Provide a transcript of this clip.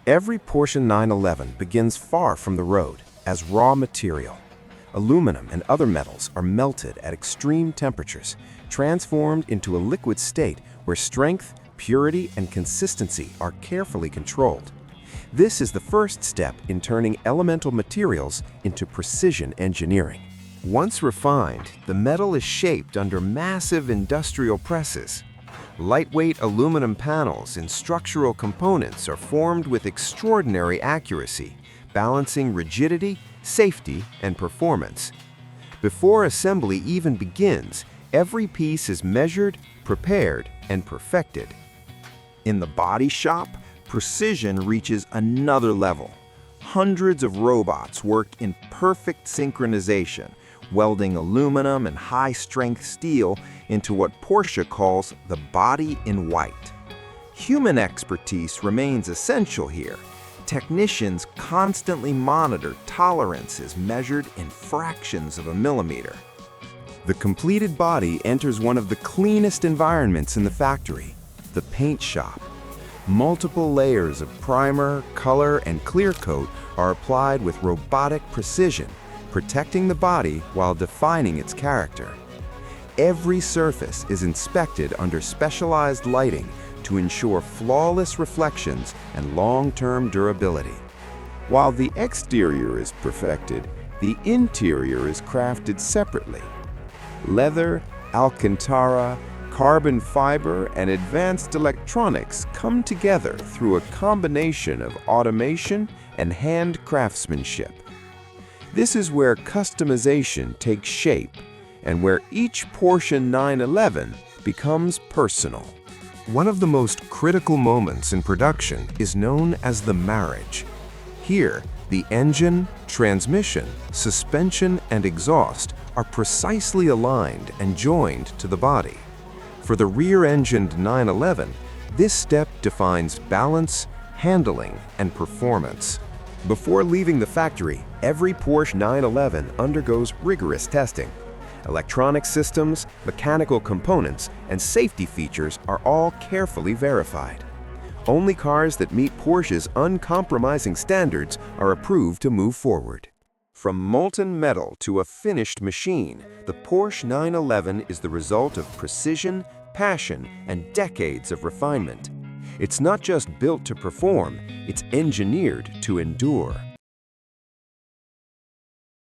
Every Porsche 911 begins far from the road as raw material. Aluminum and other metals are melted at extreme temperatures, transformed into a liquid state where strength, purity, and consistency are carefully controlled. This is the first step in turning elemental materials into precision engineering. Once refined, the metal is shaped under massive industrial presses. Lightweight aluminum panels and structural components are formed with extraordinary accuracy, balancing rigidity, safety, and performance. Before assembly even begins, every piece is measured, prepared, and perfected. In the body shop, precision reaches another level. Hundreds of robots work in perfect synchronization, welding aluminum and high-strength steel into what Porsche calls the body in white. Human expertise remains essential here. Technicians constantly monitor tolerances measured in fractions of a millimeter. The completed body enters one of the cleanest environments in the factory, the paint shop. Multiple layers of primer, color, and clear coat are applied with robotic precision, protecting the body while defining its character. Every surface is inspected under specialized lighting to ensure flawless reflections and long-term durability. While the exterior is perfected, the interior is crafted separately. Leather, alcantara, carbon fiber, and advanced electronics come together through a combination of automation and hand craftsmanship. This is where customization takes shape and where each Porsche 911 becomes personal. One of the most critical moments in production is known as the marriage. Here, the engine, transmission, suspension, and exhaust are precisely aligned and joined to the body. For the rear-engined 911, this step defines balance, handling, and performance. Before leaving the factory, every Porsche 911 undergoes rigorous testing. Electronic systems, mechanical components, and safety features are all carefully verified. Only cars that meet Porsche's uncompromising standards are approved to move forward. From molten metal to a finished machine, the Porsche 911 is the result of precision, passion, and decades of refinement. It's not just built to perform, it's engineered to endure.